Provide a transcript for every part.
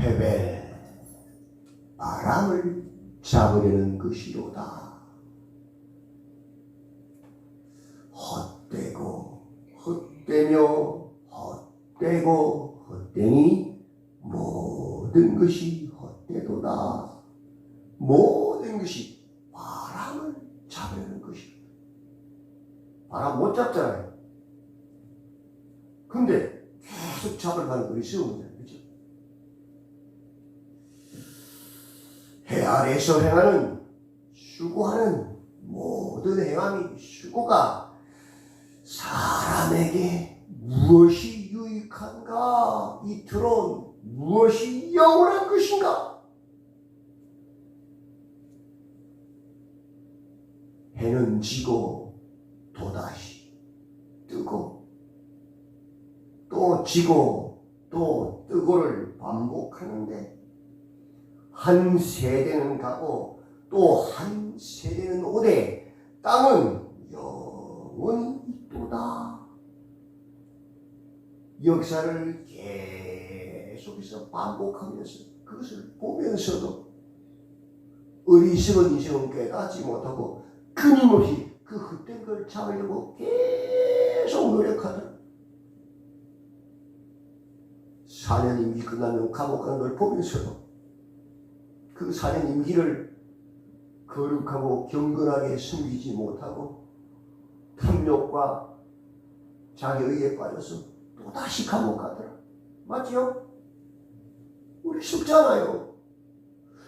헤벨 바람을 잡으려는 것이로다. 헛되고 헛되며 헛되고 헛되니 모든 것이 헛되도다. 모든 것이 바람을 잡으려는 것이다. 바람 못 잡잖아요. 근데 계속 잡으려는 것이 쉬운 거잖아요. 그렇죠? 해 아래에서 행하는 수고하는 모든 행함이 수고가 사람에게 무엇이 유익한가? 이 드론 무엇이 영원한 것인가? 해는 지고 또다시 뜨고 또 지고 또 뜨고를 반복하는데 한 세대는 가고 또 한 세대는 오되 땅은 영원히 있도다. 역사를 계속해서 반복하면서 그것을 보면서도 어리석은 인생은 깨닫지 못하고 끊임없이 그 헛된 걸 잡으려고 계속 노력하더라. 4년 임기 끝나면 감옥 가는 걸 보면서도 그 4년 임기를 거룩하고 경건하게 숨기지 못하고 탐욕과 자기의에 빠져서 또다시 감옥 가더라. 맞지요? 우리 쉽잖아요.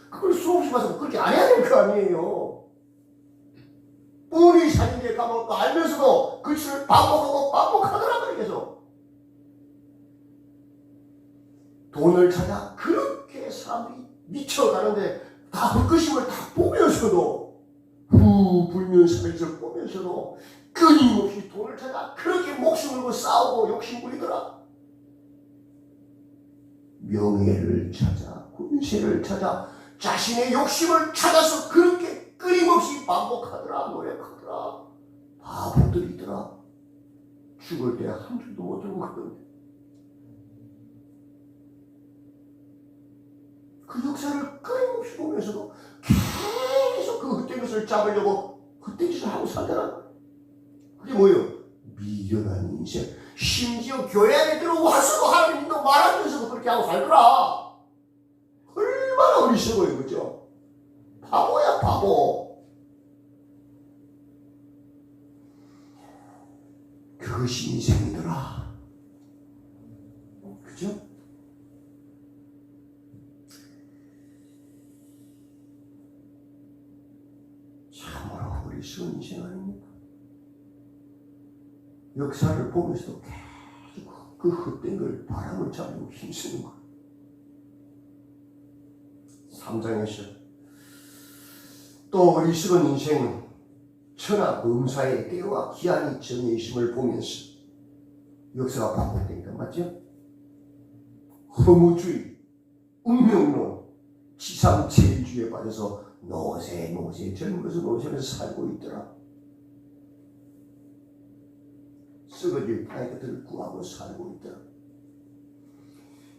그걸 수없이 봐서 그렇게 안 해야 될 거 아니에요. 뻔히 살인죄 감옥도 알면서도 그 짓을 반복하더라고요. 계속 돈을 찾아 그렇게 사람들이 미쳐가는데 다 헛것임을 다 보면서도 불면살이를 보면서도 끊임없이 돈을 찾아 그렇게 목숨 걸고 싸우고 욕심부리더라. 명예를 찾아 권세를 찾아 자신의 욕심을 찾아서 그렇게 끊임없이 반복하더라. 노력하더라. 바보들이더라. 죽을 때 한 줄도 못 들고 가던데 그 역사를 끊임없이 보면서도 계속 그 헛된 것을 잡으려고 헛된 짓을 하고 살더라. 그게 뭐예요? 미련한 인생. 심지어 교회 안에 들어와서도 하나님 인도 말하면서도 그렇게 하고 살더라. 얼마나 어리석어요. 그죠? 바보야 바보. 그것이 인생이더라. 그죠? 참으로 어리석은 인생 아닙니까? 역사를 보면서도 계속 그 헛된 걸 바람을 잡으려고 힘쓰는 거예요. 3장에서 또 어리석은 인생은 천하 범사의 때와 기한이 정해 있음을 보면서 역사가 반복되니까 맞죠? 허무주의, 운명론, 지상체주의에 빠져서 노세 젊어서 노세면서 살고 있더라. 썩어질 땅의 것들을 구하고 살고 있더라.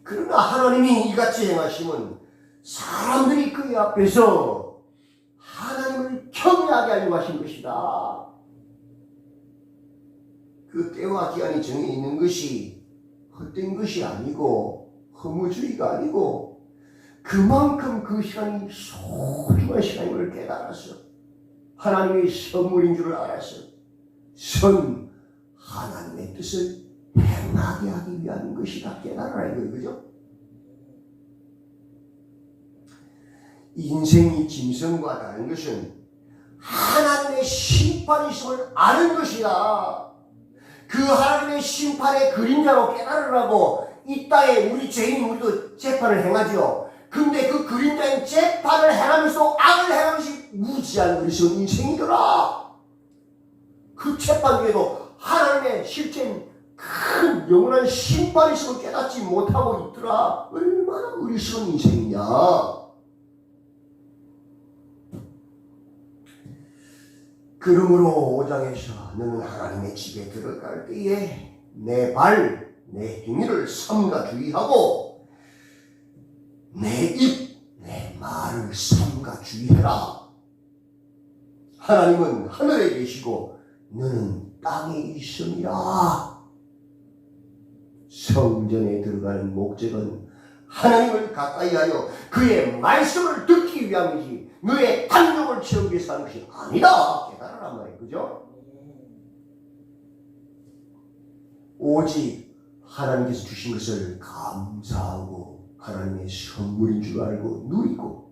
그러나 하나님이 이같이 행하심은 사람들이 그의 앞에서 하나님을 경외하게 하려고 하신 것이다. 그 때와 기한이 정해 있는 것이 헛된 것이 아니고 허무주의가 아니고 그만큼 그 시간이 소중한 시간임을 깨달아서 하나님의 선물인 줄을 알아서 하나님의 뜻을 행하게 하기 위한 것이다. 깨달아라 이거예요. 그죠? 인생이 짐승과 다른 것은 하나님의 심판이 있음을 아는 것이다. 그 하나님의 심판의 그림자로 깨달으라고 이 땅에 우리 죄인인 우리도 재판을 행하지요. 근데 그 그림자인 재판을 행하면서 악을 행하는 것이 무지한 어리석은 인생이더라. 그 재판 중에도 하나님의 실제인 큰 영원한 심판이 있음을 깨닫지 못하고 있더라. 얼마나 어리석은 인생이냐. 그러므로 5장에서 너는 하나님의 집에 들어갈 때에 내 행위를 삼가 주의하고 주의해라. 하나님은 하늘에 계시고 너는 땅에 있음이라. 성전에 들어가는 목적은 하나님을 가까이 하여 그의 말씀을 듣기 위함이지 너의 탐욕을 채우기 위해서 하는 것이 아니다. 깨달으란 말이에요. 그죠? 오직 하나님께서 주신 것을 감사하고 하나님의 선물인 줄 알고 누리고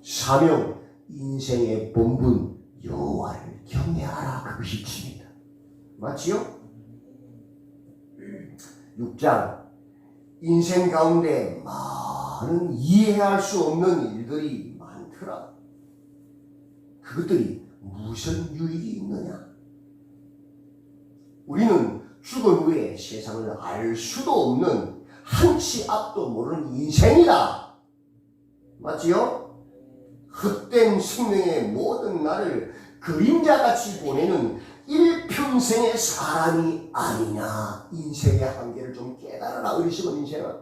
사명, 인생의 본분 여호와를 경외하라. 그것이 진리다. 맞지요? 6장 인생 가운데 많은 이해할 수 없는 일들이 많더라. 그것들이 무슨 유익이 있느냐? 우리는 죽은 후에 세상을 알 수도 없는 한치 앞도 모르는 인생이다. 맞지요? 헛된 생명의 모든 날을 그림자같이 보내는 일평생의 사람이 아니냐. 인생의 한계를 좀 깨달아라. 어리석은 인생아.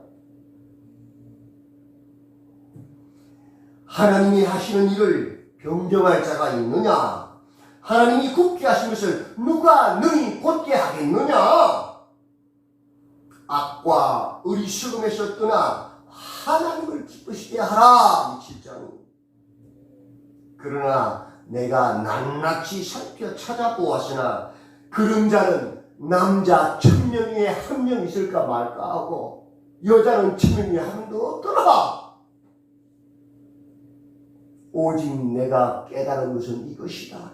하나님이 하시는 일을 변경할 자가 있느냐? 하나님이 굳게 하신 것을 누가 능히 곧게 하겠느냐? 악과 어리석음에서 떠나 하나님을 기쁘시게 하라. 7장. 그러나 내가 낱낱이 살펴 찾아보았으나 그런 자는 남자 1000명 중에 1명 있을까 말까 하고 여자는 1000명 중에 1명도 없더라. 오직 내가 깨달은 것은 이것이다.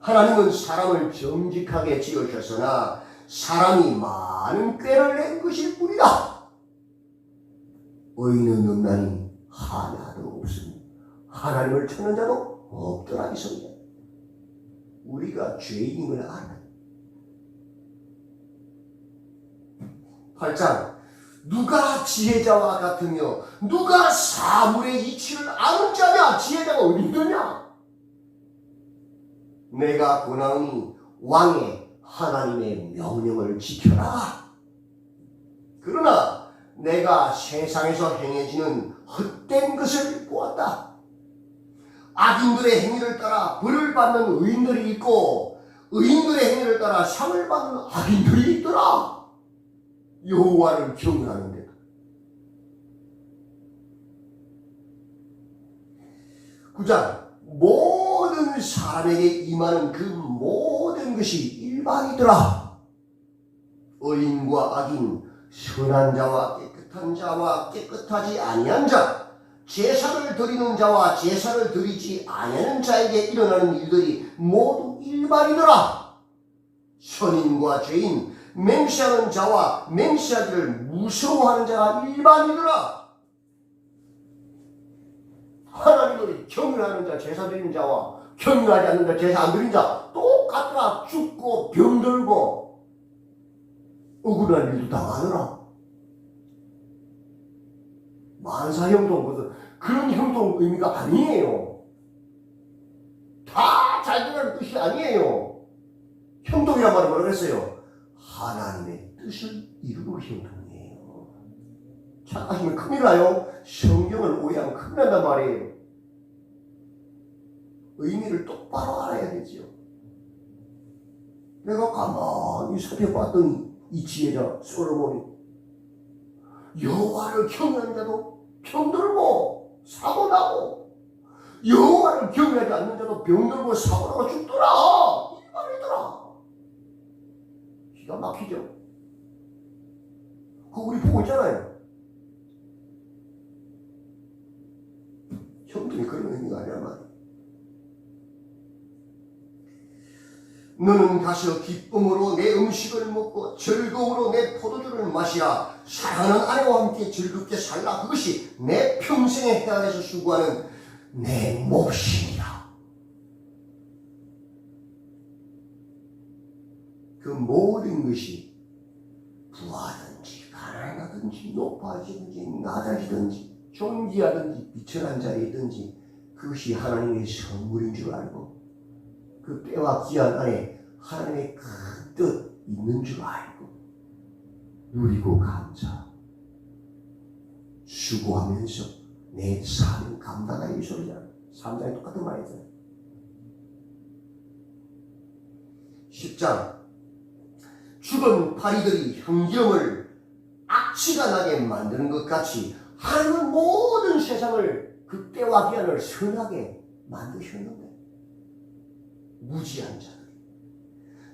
하나님은 사람을 정직하게 지으셨으나 사람이 많은 꾀를 낸 것일 뿐이다. 의인은 없나니 하나도 없으니 하나님을 찾는 자도 없더라. 이 성경. 우리가 죄인임을 아는 8장 누가 지혜자와 같으며 누가 사물의 이치를 아는 자냐? 지혜자가 어디 있느냐? 내가 권하오니 왕의 하나님의 명령을 지켜라. 그러나 내가 세상에서 행해지는 헛된 것을 보았다. 악인들의 행위를 따라 벌을 받는 의인들이 있고 의인들의 행위를 따라 상을 받는 악인들이 있더라. 여호와를 경외하는데. 구장 모든 사람에게 임하는 그 모든 것이 일반이더라. 의인과 악인, 선한 자와 깨끗한 자와 깨끗하지 아니한 자, 제사를 드리는 자와 제사를 드리지 아니하는 자에게 일어나는 일들이 모두 일반이더라. 선인과 죄인, 맹세하는 자와 맹세하기를 무서워하는 자가 일반이더라. 하나님을 경외하는 자, 제사 드리는 자와 경외하지 않는 자, 제사 안 드리는 자 똑같더라. 죽고 병들고 억울한 일도 당하더라. 만사형통, 그런 형통 의미가 아니에요. 다 잘 되라는 뜻이 아니에요. 형통이란 말은 뭐라고 했어요? 하나님의 뜻을 이루고 형통이에요. 착하시면 큰일 나요. 성경을 오해하면 큰일 난단 말이에요. 의미를 똑바로 알아야 되죠. 내가 가만히 살펴봤더니 이 지혜자 솔로몬이 여호와를 경외하는 자도 병들고 사고 나고 여호와를 경외하지 않는 자도 병들고 사고 나고 죽더라. 일반이더라. 기가 막히죠. 그거 우리 보고 있잖아요. 형통이 그런 의미가 아니란 말이야. 너는 가서 기쁨으로 내 음식을 먹고 즐거움으로 내 포도주를 마시라. 사랑하는 아내와 함께 즐겁게 살라. 그것이 내 평생의 해안에서 수고하는 내 몫이니라. 그 모든 것이 부하든지 가난하든지 높아지든지 낮아지든지 존귀하든지 비천한 자이든지 그것이 하나님의 선물인 줄 알고 그 때와 기한 안에 하나님의 큰 뜻 있는 줄 알고 누리고 감사 수고하면서 내 삶을 감당하라 이 소리잖아. 3장에 똑같은 말이잖아. 10장 죽은 파리들이 형기름을 악취가 나게 만드는 것 같이 하나님은 모든 세상을 그때와 기한을 선하게 만드셨는데 무지한 자들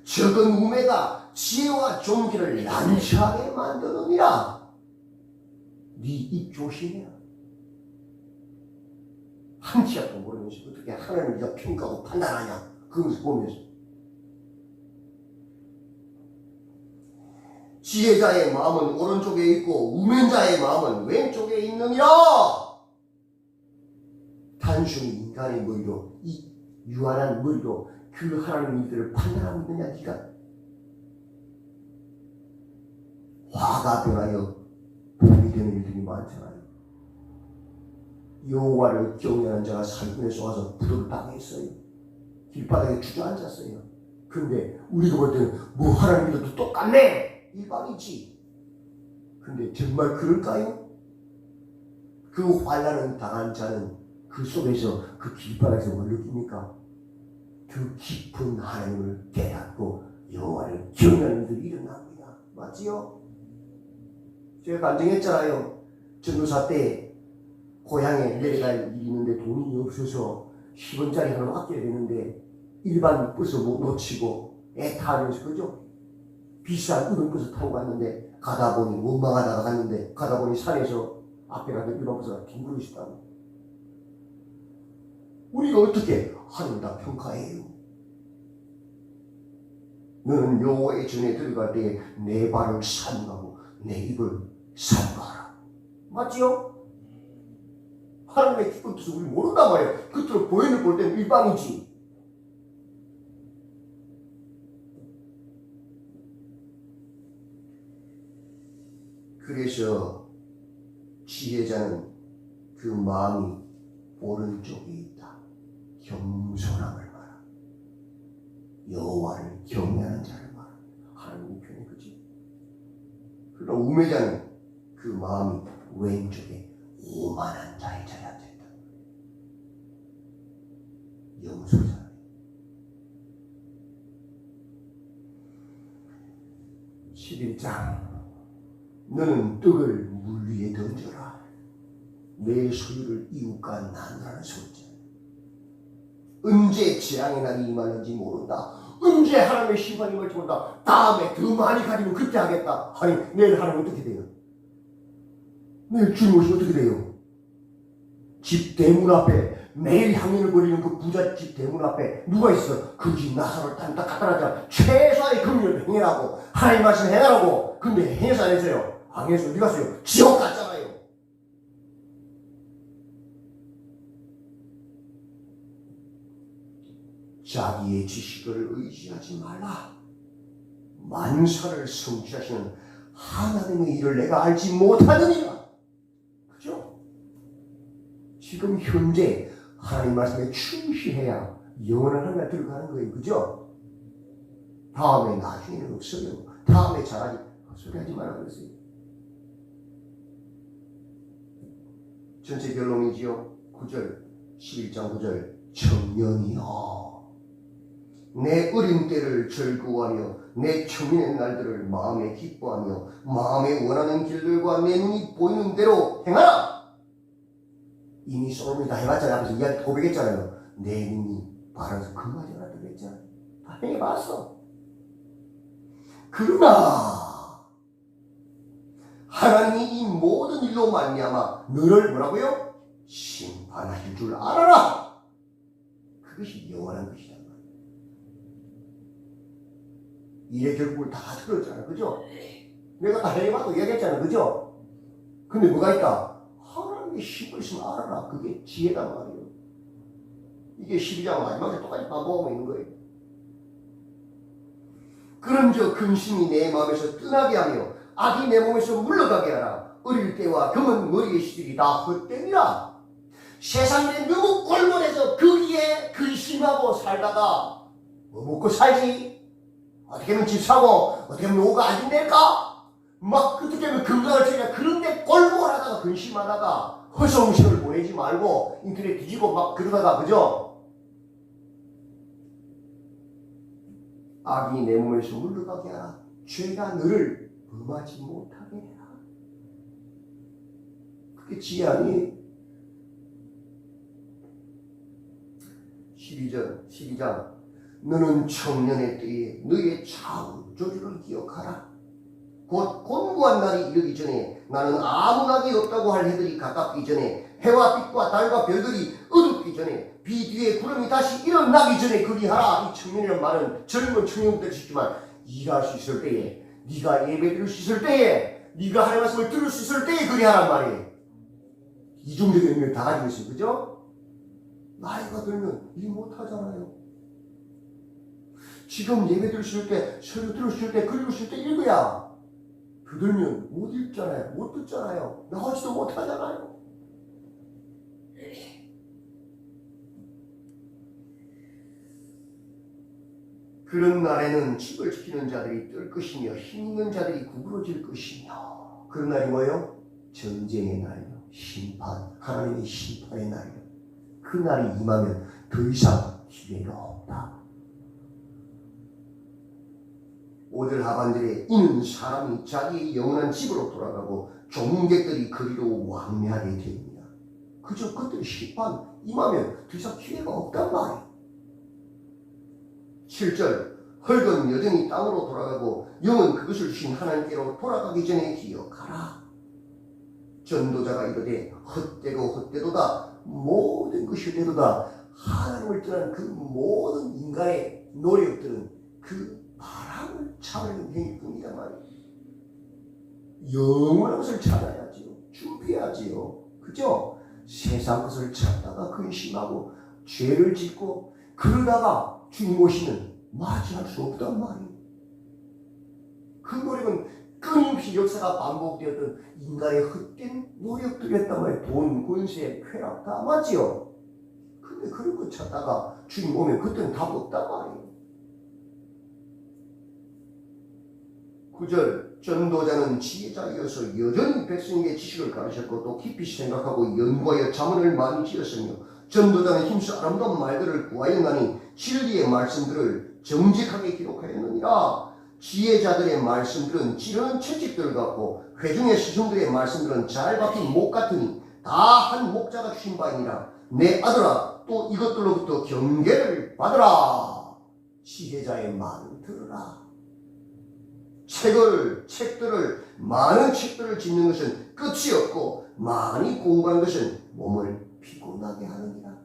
적은 우매가 지혜와 존귀를 난처하게 만드느니라. 네 입 조심해라. 한 치 앞도 모르면서 어떻게 하나님을 네가 평가하고 판단하냐. 그것을 보면서 지혜자의 마음은 오른쪽에 있고 우면자의 마음은 왼쪽에 있느니라. 단순히 인간의 머리로 이 유한한 머리로 그 하나님의 일들을 판단하고 있느냐. 네가 화가 변하여 불이 되는 일들이 많잖아요. 여호와를 경외하는 자가 산군에 쏘아서 부도를 당했어요. 길바닥에 주저앉았어요. 근데 우리가 볼 때는 뭐 하나님 믿어도 똑같네 일반이지. 근데 정말 그럴까요? 그 환난을 당한 자는 그 속에서 그 길바닥에서 뭘 느낍니까? 그 깊은 하나님을 깨닫고 여호와를 경외하는 일들이 일어납니다. 맞지요? 제가 간증했잖아요. 전도사 때 고향에 내려갈 일이 있는데 돈이 없어서 10원짜리 하나 아껴야 되는데 일반 버스 못 놓치고 애 타면서 그죠? 비싼 우등버스 타고 갔는데 가다 보니 원망하다가 갔는데 가다 보니 산에서 앞에 가던 일반 버스가 뒹굴고 있었다고. 우리가 어떻게 하늘 다 평가해요? 너는 여호와의 전에 들어갈 때 내 발을 삼가고 내 입을 삼가라. 맞지요? 하나님의 기쁜 뜻을 우리 모른단 말이에요. 겉으로 보이는 볼 때는 일반이지. 그래서 지혜자는 그 마음이 오른쪽에 있다. 겸손함을 말하. 여호와를 경외하는 자를 말하. 하나님의 편이 그지. 그러나 우매자는 그 마음이 왼쪽에 오만한 자의 자리에 앉아있다. 염소자. 11장 너는 떡을 물 위에 던져라. 내 소유를 이웃과 나누라는 소리죠. 언제 재앙의 날이 임하는지 모른다. 언제 하나님의 심판이 임할지 모른다. 다음에 더 많이 가지면 그때 하겠다. 아니 내일 하나님 어떻게 돼요? 내일 주님 오시면 어떻게 돼요? 집 대문 앞에 매일 향연을 벌이는 그 부자 집 대문 앞에 누가 있어? 그 집 나사를 딱 갖다 놨잖아. 최소한의 긍휼을 행해라고. 하나님 말씀 행하라고. 근데 행해서 안 했어요. 안 해서 어디 갔어요? 지옥 갔잖아요. 자기의 지식을 의지하지 말라. 만사를 성취하시는 하나님의 일을 내가 알지 못하느니라. 그죠? 지금 현재 하나님 말씀에 충실해야 영원한 하나님에 들어가는 거예요. 그죠? 다음에 나중에는 없어요. 다음에 잘하지. 헛소리 하지 말라 그랬어요. 전체 결론이지요. 9절 11장 9절 청년이여 내 어린 때를 즐거워하며 내 청년의 날들을 마음에 기뻐하며 마음에 원하는 길들과 내 눈이 보이는 대로 행하라. 이미 솔로몬이 다 해봤잖아요. 앞에서 이야기 고백했잖아요. 내 눈이 바라서 금하지 않았다 그랬잖아요. 다 해봤어. 그러나 하나님이 이 모든 일로 말미암아 너를 뭐라고요? 심판하실 줄 알아라. 그것이 영원한 것이다. 일의 결국을 다 들었잖아. 그죠? 내가 다 해봐도 얘기했잖아. 그죠? 근데 뭐가 있다? 하나님의 힘을 있으면 알아라. 그게 지혜다 말이에요. 이게 12장 마지막에 똑같이 반복하고 있는 거예요. 그런저 근심이 내 마음에서 떠나게 하며 악이 내 몸에서 물러가게 하라. 어릴 때와 검은 머리의 시들이 다 헛되니라. 세상에 너무 골몰해서 거기에 근심하고 살다가 뭐 먹고 살지? 어떻게 하면 집 사고 어떻게 하면 노후가 안진될까? 막 어떻게 하면 건강을 챙겨 그런데 골몰하다가 근심하다가 허송세월 보내지 말고 인터넷 뒤지고 막 그러다가 그죠? 악이 내 몸에서 물러가게 하라. 죄가 너를 범하지 못하게 해라. 그게 지혜 아니에요? 12장 너는 청년의 때에 너의 창조주를 기억하라. 곧 곤고한 날이 이르기 전에 나는 아무 낙이 없다고 할 해들이 가깝기 전에 해와 빛과 달과 별들이 어둡기 전에 비 뒤에 구름이 다시 일어나기 전에 그리하라. 이 청년이란 말은 젊은 청년들이 있지만 일할 수 있을 때에 네가 예배드릴 수 있을 때에 네가 하나님의 말씀을 들을 수 있을 때에 그리하란 말이에요. 이중적인 의미를 다 가지고 있어요. 그죠? 나이가 들면 일 못하잖아요. 지금 예배 들으실 때, 설교 들으실 때, 글 읽으실 때 읽어야 그 들면 못 읽잖아요. 못 듣잖아요. 나오지도 못하잖아요. 그런 날에는 집을 지키는 자들이 뜰 것이며 힘 있는 자들이 구부러질 것이며 그런 날이 뭐예요? 전쟁의 날이요. 심판, 하나님의 심판의 날이요. 그 날이 임하면 더 이상 기회가 없다. 오늘 하반절에 이는 사람이 자기의 영원한 집으로 돌아가고 종객들이 그리로 왕래하게 됩니다. 그저 그들의 심판 임하면 더 이상 기회가 없단 말이에요. 7절 흙은 여전히 땅으로 돌아가고 영은 그것을 주신 하나님께로 돌아가기 전에 기억하라. 전도자가 이르되 헛되고 헛되도다. 모든 것이 헛되도다. 하나님을 떠난 그 모든 인간의 노력들은 그 바람을 참으려는 행위뿐이란 말이에요. 영원한 것을 찾아야지요. 준비해야지요. 그죠? 세상 것을 찾다가 근심하고 죄를 짓고 그러다가 주님 오시면 맞이할 수 없단 말이에요. 그 노력은 끊임없이 역사가 반복되었던 인간의 헛된 노력들이었단 말이에요. 돈, 권세, 쾌락 다 맞지요. 근데 그런 거 찾다가 주님 오면 그때는 답 없단 말이에요. 9절 전도자는 지혜자이어서 여전히 백성에게 지식을 가르쳤고 또 깊이 생각하고 연구하여 자문을 많이 지었으며 전도자는 힘써 아름다운 말들을 구하였나니 진리의 말씀들을 정직하게 기록하였느니라. 지혜자들의 말씀들은 찌르는 채찍들 같고 회중의 스승들의 말씀들은 잘 박힌 목 같으니 다 한 목자가 주신 바이니라. 내 아들아 또 이것들로부터 경계를 받으라. 지혜자의 말을 들으라. 많은 책들을 짓는 것은 끝이 없고 많이 공부하는 것은 몸을 피곤하게 하느니라.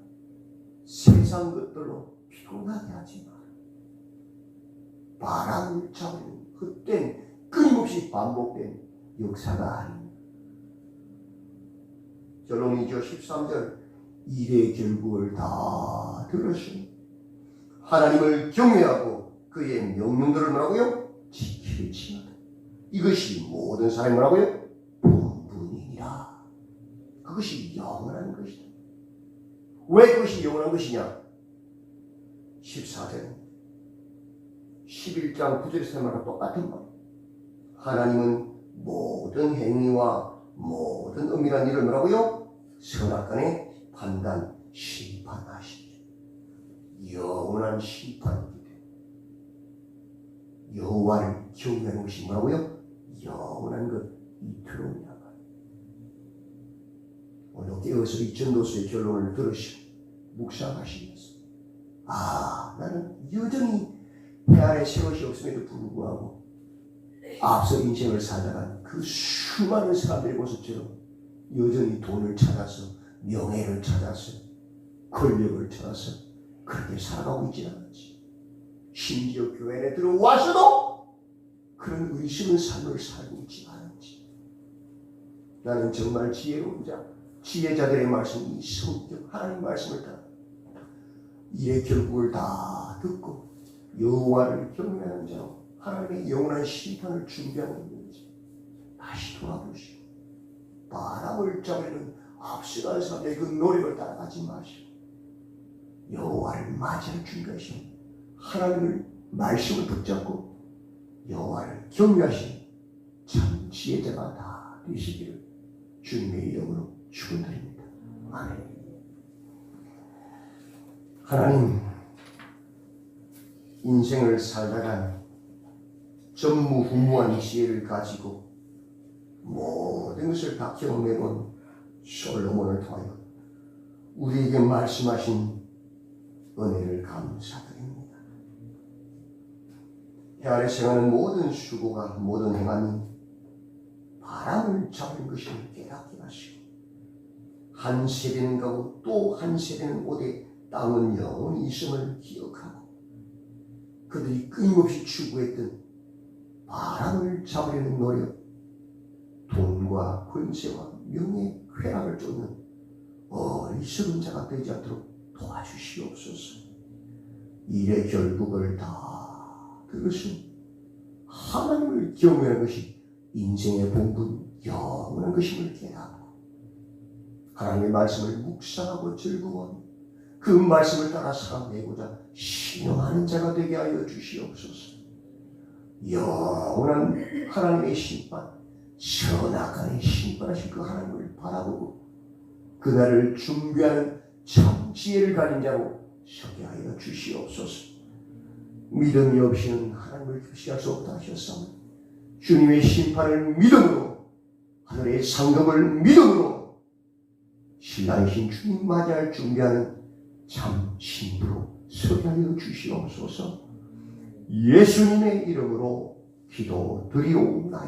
세상 것들로 피곤하게 하지 마라. 바람을 잡는 헛된 끊임없이 반복된 역사가 아닙니다. 결론이죠. 13절 일의 결국을 다 들으시니 하나님을 경외하고 그의 명령들을 뭐라고요? 지킬지어다. 이것이 모든 사람이 뭐라고요? 본분이니라. 그것이 영원한 것이다. 왜 그것이 영원한 것이냐? 14절 11장 9절에서 말과 똑같은 말. 하나님은 모든 행위와 모든 은밀한 일을 뭐라고요? 선악간에 판단, 심판하시죠. 영원한 심판이기 때문에 여호와를 경외하는 것이 뭐라고요? 영원한 것, 이토록이란 말이에요. 오늘 깨어서 이 전도서의 결론을 들으시고 묵상하시면서 나는 여전히 해 아래 새 것이 없음에도 불구하고 앞서 인생을 살아간 그 수많은 사람들의 모습처럼 여전히 돈을 찾아서 명예를 찾아서 권력을 찾아서 그렇게 살아가고 있지 않았지. 심지어 교회에 들어와서도 그런 의심의 삶을 살고 있지 않았지. 나는 정말 지혜로운 자, 지혜자들의 말씀, 이 성경 하나님 말씀을 다 일의 결국을 다 듣고 여호와를 경외하는 자로 하나님의 영원한 심판을 준비하고 있는 자 다시 돌아보시고 바람을 잡으려는 앞서가는 사람들의 그 노력을 따라가지 마시고 여호와를 맞이할 준비하시고 하나님을 말씀을 붙잡고 여호와를 경외하시는 참 지혜자가 다 되시기를 주님의 이름으로 축원드립니다. 아멘. 하나님, 인생을 살다가 전무후무한 지혜를 가지고 모든 것을 다 경험해본 솔로몬을 통하여 우리에게 말씀하신 은혜를 감사드립니다. 해 아래 생하는 모든 수고가, 모든 행함이 바람을 잡은 것을 깨닫게 하시고, 한 세대는 가고 또 한 세대는 오되 땅은 영원히 있음을 기억하고, 그들이 끊임없이 추구했던 바람을 잡으려는 노력, 돈과 권세와 명예, 쾌락을 쫓는 어리석은 자가 되지 않도록 도와주시옵소서. 일의 결국을 다 그것은 하나님을 경외하는 것이 인생의 본분, 영원한 것임을 깨닫고 하나님의 말씀을 묵상하고 즐거워하며 그 말씀을 따라 살아내고자 신앙하는 자가 되게 하여 주시옵소서. 영원한 하나님의 심판, 선악간의 심판하실 그 하나님을 바라보고 그날을 준비하는 참 지혜를 가진 자로 서게 하여 주시옵소서. 믿음이 없이는 하나님을 계시할 수 없다 하셨사오니 주님의 심판을 믿음으로, 하늘의 상급을 믿음으로 신랑이신 주님 맞이할 준비하는 참 신부로 서게 하여 주시옵소서. 예수님의 이름으로 기도드리옵나이다.